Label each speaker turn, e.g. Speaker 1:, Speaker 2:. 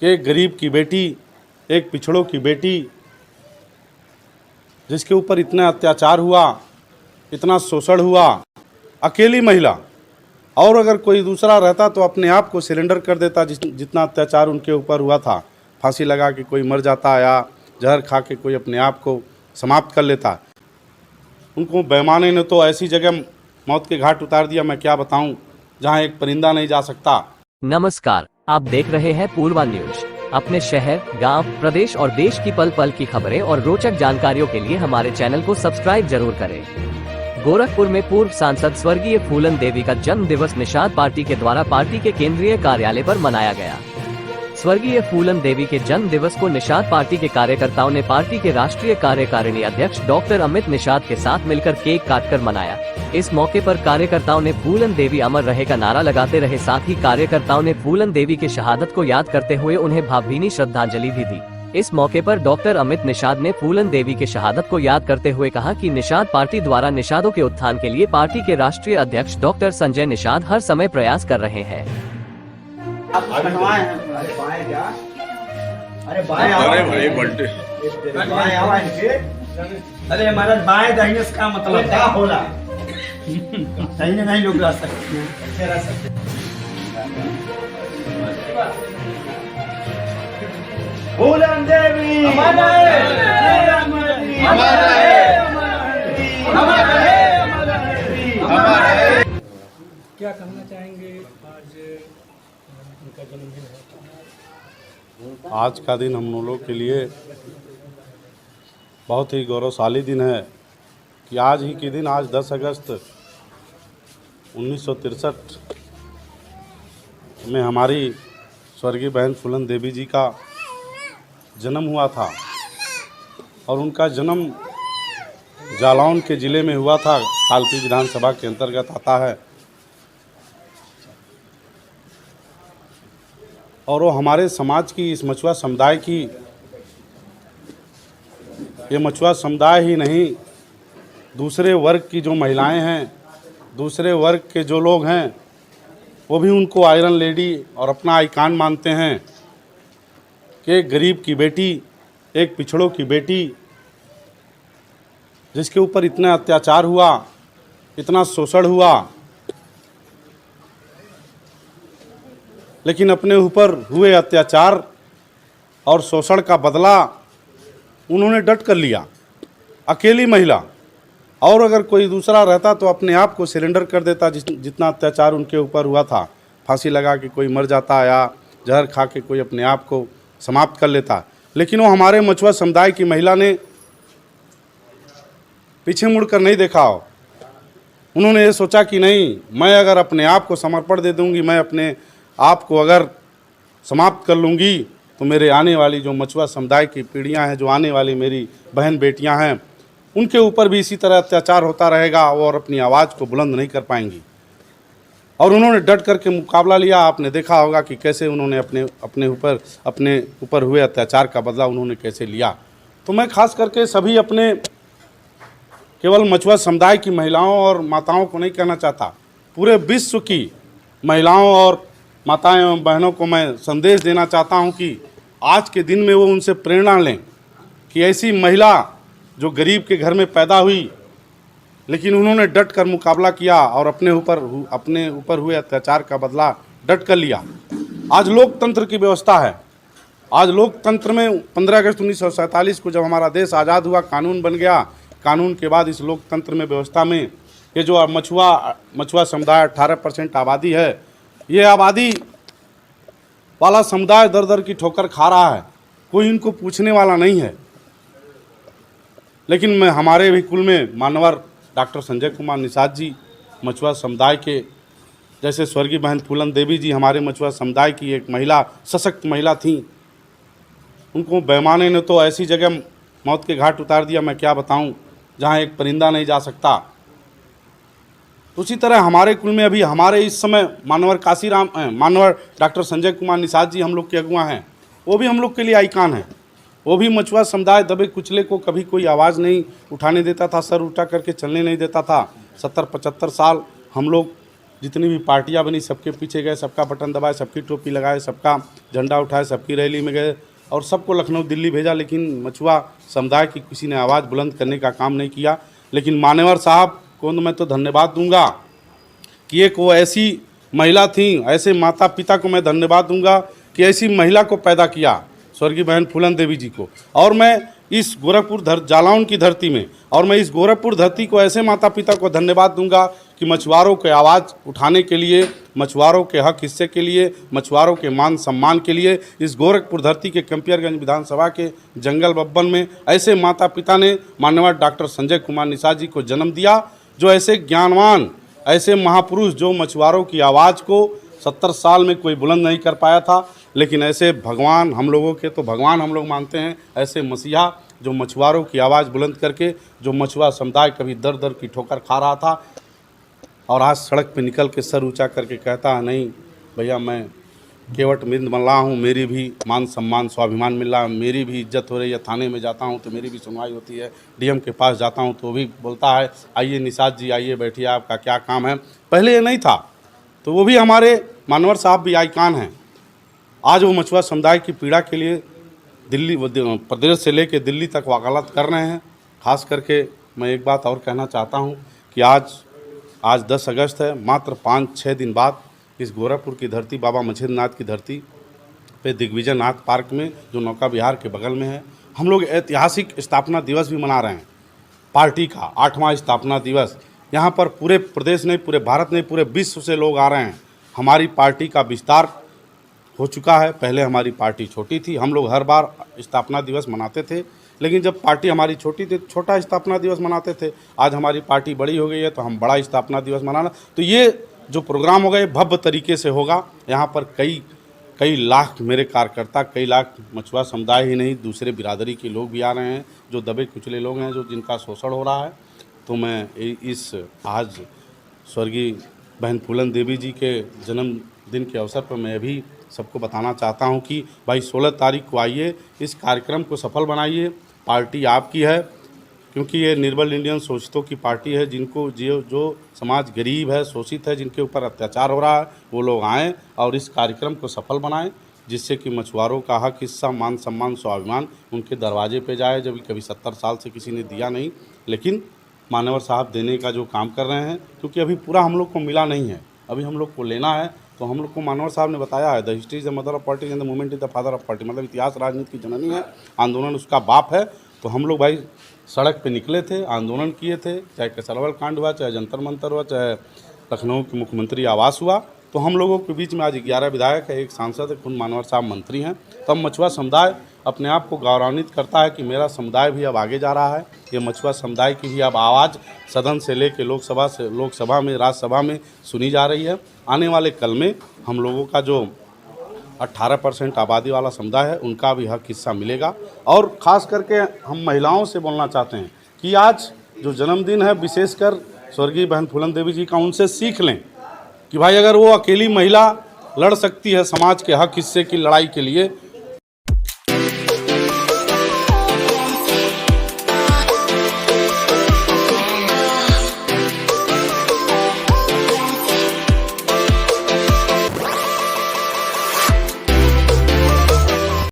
Speaker 1: कि एक गरीब की बेटी, एक पिछड़ों की बेटी, जिसके ऊपर इतना अत्याचार हुआ, इतना शोषण हुआ, अकेली महिला, और अगर कोई दूसरा रहता तो अपने आप को सिलेंडर कर देता। जितना अत्याचार उनके ऊपर हुआ था, फांसी लगा के कोई मर जाता या जहर खा के कोई अपने आप को समाप्त कर लेता। उनको बेईमानी ने तो ऐसी जगह मौत के घाट उतार दिया, मैं क्या बताऊं, जहां एक परिंदा नहीं जा सकता।
Speaker 2: नमस्कार, आप देख रहे हैं पूर्वा न्यूज। अपने शहर, गांव, प्रदेश और देश की पल पल की खबरें और रोचक जानकारियों के लिए हमारे चैनल को सब्सक्राइब जरूर करें। गोरखपुर में पूर्व सांसद स्वर्गीय फूलन देवी का जन्म दिवस निषाद पार्टी के द्वारा पार्टी के केंद्रीय कार्यालय पर मनाया गया। स्वर्गीय फूलन देवी के जन्म दिवस को निषाद पार्टी के कार्यकर्ताओं ने पार्टी के राष्ट्रीय कार्यकारिणी अध्यक्ष डॉक्टर अमित निषाद के साथ मिलकर केक काटकर मनाया। इस मौके पर कार्यकर्ताओं ने फूलन देवी अमर रहे का नारा लगाते रहे। साथ ही कार्यकर्ताओं ने फूलन देवी की शहादत को याद करते हुए उन्हें भावभीनी श्रद्धांजलि भी दी। इस मौके पर डॉक्टर अमित निषाद ने फूलन देवी की शहादत को याद करते हुए कहा कि निषाद पार्टी द्वारा निषादों के उत्थान के लिए पार्टी के राष्ट्रीय अध्यक्ष डॉक्टर संजय निषाद हर समय प्रयास कर रहे हैं।
Speaker 3: अरे महाराज बाएं दाहिने से क्या मतलब क्या होला? दाहिने नहीं लोग रह सकते। फूलन देवी
Speaker 4: क्या कहना चाहेंगे? आज उनका जन्मदिन है।
Speaker 1: आज का दिन हम लोगों के लिए बहुत ही गौरवशाली दिन है कि आज ही के दिन, आज 10 अगस्त 1963 में हमारी स्वर्गीय बहन फूलन देवी जी का जन्म हुआ था और उनका जन्म जालौन के ज़िले में हुआ था। कालपी विधानसभा के अंतर्गत आता है और वो हमारे समाज की, इस मछुआ समुदाय की, ये मछुआ समुदाय ही नहीं, दूसरे वर्ग की जो महिलाएं हैं, दूसरे वर्ग के जो लोग हैं, वो भी उनको आयरन लेडी और अपना आइकान मानते हैं कि एक गरीब की बेटी, एक पिछड़ों की बेटी, जिसके ऊपर इतना अत्याचार हुआ, इतना शोषण हुआ, लेकिन अपने ऊपर हुए अत्याचार और शोषण का बदला उन्होंने डट कर लिया। अकेली महिला, और अगर कोई दूसरा रहता तो अपने आप को सिलेंडर कर देता। जितना अत्याचार उनके ऊपर हुआ था, फांसी लगा के कोई मर जाता या जहर खा के कोई अपने आप को समाप्त कर लेता। लेकिन वो हमारे मछुआ समुदाय की महिला ने पीछे मुड़कर नहीं देखा हो। उन्होंने ये सोचा कि नहीं, मैं अगर अपने आप को समर्पण दे दूंगी, मैं अपने आप को अगर समाप्त कर लूँगी, तो मेरे आने वाली जो मछुआ समुदाय की पीढ़ियां हैं, जो आने वाली मेरी बहन बेटियां हैं, उनके ऊपर भी इसी तरह अत्याचार होता रहेगा और अपनी आवाज़ को बुलंद नहीं कर पाएंगी। और उन्होंने डट करके मुकाबला लिया। आपने देखा होगा कि कैसे उन्होंने अपने ऊपर हुए अत्याचार का बदला उन्होंने कैसे लिया। तो मैं खास करके सभी अपने केवल मछुआ समुदाय की महिलाओं और माताओं को नहीं कहना चाहता, पूरे विश्व की महिलाओं और माताएं एवं बहनों को मैं संदेश देना चाहता हूं कि आज के दिन में वो उनसे प्रेरणा लें कि ऐसी महिला जो गरीब के घर में पैदा हुई, लेकिन उन्होंने डट कर मुकाबला किया और अपने ऊपर हुए अत्याचार का बदला डट कर लिया। आज लोकतंत्र की व्यवस्था है। आज लोकतंत्र में 15 अगस्त 1947 को जब हमारा देश आज़ाद हुआ, कानून बन गया। कानून के बाद इस लोकतंत्र में, व्यवस्था में, ये जो मछुआ समुदाय 18% आबादी है, ये आबादी वाला समुदाय दर दर की ठोकर खा रहा है। कोई इनको पूछने वाला नहीं है। लेकिन मैं हमारे भी कुल में मानवर डॉक्टर संजय कुमार निषाद जी, मछुआ समुदाय के, जैसे स्वर्गीय बहन फूलन देवी जी हमारे मछुआ समुदाय की एक महिला, सशक्त महिला थी। उनको बेईमानी ने तो ऐसी जगह मौत के घाट उतार दिया, मैं क्या बताऊं, जहां एक परिंदा नहीं जा सकता। उसी तरह हमारे कुल में अभी हमारे इस समय मानवर डॉक्टर संजय कुमार निषाद जी हम लोग के अगुआ हैं। वो भी हम लोग के लिए आइकान है। वो भी मछुआ समुदाय दबे कुचले को कभी कोई आवाज़ नहीं उठाने देता था, सर उठा करके चलने नहीं देता था। 70-75 साल हम लोग जितनी भी पार्टियां बनी सबके पीछे गए, सबका बटन दबाए, सबकी टोपी लगाए, सबका झंडा उठाए, सबकी रैली में गए और सबको लखनऊ दिल्ली भेजा, लेकिन मछुआ समुदाय की किसी ने आवाज़ बुलंद करने का काम नहीं किया। लेकिन मान्यवर साहब को मैं तो धन्यवाद दूंगा कि एक वो ऐसी महिला थी, ऐसे माता पिता को मैं धन्यवाद दूंगा कि ऐसी महिला को पैदा किया, स्वर्गीय बहन फूलन देवी जी को। और मैं इस गोरखपुर जालौन की धरती में और मैं इस गोरखपुर धरती को ऐसे माता पिता को धन्यवाद दूंगा कि मछुआरों के आवाज़ उठाने के लिए, मछुआरों के हक हिस्से के लिए, मछुआरों के मान सम्मान के लिए इस गोरखपुर धरती के कंपियरगंज विधानसभा के जंगल बब्बन में ऐसे माता पिता ने माननीय डॉक्टर संजय कुमार निषाद जी को जन्म दिया, जो ऐसे ज्ञानवान, ऐसे महापुरुष जो मछुआरों की आवाज़ को 70 साल में कोई बुलंद नहीं कर पाया था, लेकिन ऐसे भगवान हम लोगों के तो भगवान हम लोग मानते हैं, ऐसे मसीहा जो मछुआरों की आवाज़ बुलंद करके, जो मछुआ समुदाय कभी दर दर की ठोकर खा रहा था और आज सड़क पे निकल के सर ऊंचा करके कहता है नहीं भैया मैं केवट मृद बन रहा हूँ, मेरी भी मान सम्मान स्वाभिमान मिल रहा है, मेरी भी इज्जत हो रही है, थाने में जाता हूँ तो मेरी भी सुनवाई होती है, डीएम के पास जाता हूँ तो वो भी बोलता है आइए निषाद जी आइए बैठिए, आपका क्या काम है। पहले ये नहीं था, तो वो भी हमारे मानवर साहब भी आइकान हैं। आज वो मछुआ समुदाय की पीड़ा के लिए दिल्ली प्रदेश से लेकर दिल्ली तक वकालत कर रहे हैं। खास करके मैं एक बात और कहना चाहता हूँ कि आज 10 अगस्त है, मात्र 5-6 दिन बाद इस गोरखपुर की धरती, बाबा मछेंद्रनाथ की धरती पे दिग्विजय नाथ पार्क में जो नौका विहार के बगल में है, हम लोग ऐतिहासिक स्थापना दिवस भी मना रहे हैं। पार्टी का 8वां स्थापना दिवस। यहाँ पर पूरे प्रदेश नहीं, पूरे भारत नहीं, पूरे विश्व से लोग आ रहे हैं। हमारी पार्टी का विस्तार हो चुका है। पहले हमारी पार्टी छोटी थी, हम लोग हर बार स्थापना दिवस मनाते थे, लेकिन जब पार्टी हमारी छोटी थी छोटा स्थापना दिवस मनाते थे। आज हमारी पार्टी बड़ी हो गई है तो हम बड़ा स्थापना दिवस मनाना। तो ये जो प्रोग्राम होगा ये भव्य तरीके से होगा। यहाँ पर कई लाख मेरे कार्यकर्ता, कई लाख मछुआ समुदाय ही नहीं, दूसरे बिरादरी के लोग भी आ रहे हैं, जो दबे कुचले लोग हैं, जो जिनका शोषण हो रहा है। तो मैं इस आज स्वर्गीय बहन फूलन देवी जी के जन्मदिन के अवसर पर मैं भी सबको बताना चाहता हूं कि भाई 16 तारीख को आइए, इस कार्यक्रम को सफल बनाइए। पार्टी आपकी है, क्योंकि ये निर्बल इंडियन शोषितों की पार्टी है, जिनको जो समाज गरीब है, शोषित है, जिनके ऊपर अत्याचार हो रहा है, वो लोग आएँ और इस कार्यक्रम को सफल बनाएं, जिससे कि मछुआरों का हक हिस्सा, मान सम्मान, स्वाभिमान उनके दरवाजे पे जाए। जब कभी 70 साल से किसी ने दिया नहीं, लेकिन मानवर साहब देने का जो काम कर रहे हैं, क्योंकि अभी पूरा हम लोग को मिला नहीं है, अभी हम लोग को लेना है। तो हम लोग को मानवर साहब ने बताया है, the history is the mother of party and the movement is the father of party, मतलब इतिहास राजनीति की जननी है, आंदोलन उसका बाप है। तो हम लोग भाई सड़क पे निकले थे, आंदोलन किए थे, चाहे केसरवाल कांड हुआ, चाहे जंतर मंतर हुआ, चाहे लखनऊ के मुख्यमंत्री आवास हुआ। तो हम लोगों के बीच में आज 11 विधायक है, एक सांसद है, खुद मानवर साहब मंत्री हैं। तब मछुआ समुदाय अपने आप को गौरवान्वित करता है कि मेरा समुदाय भी अब आगे जा रहा है। ये मछुआ समुदाय की भी अब आवाज़ सदन से लेकर लोकसभा में, राज्यसभा में सुनी जा रही है। आने वाले कल में हम लोगों का जो 18% आबादी वाला समुदाय है, उनका भी हक हिस्सा मिलेगा। और ख़ास करके हम महिलाओं से बोलना चाहते हैं कि आज जो जन्मदिन है, विशेषकर स्वर्गीय बहन फूलन देवी जी का, उनसे सीख लें कि भाई अगर वो अकेली महिला लड़ सकती है समाज के हक हिस्से की लड़ाई के लिए,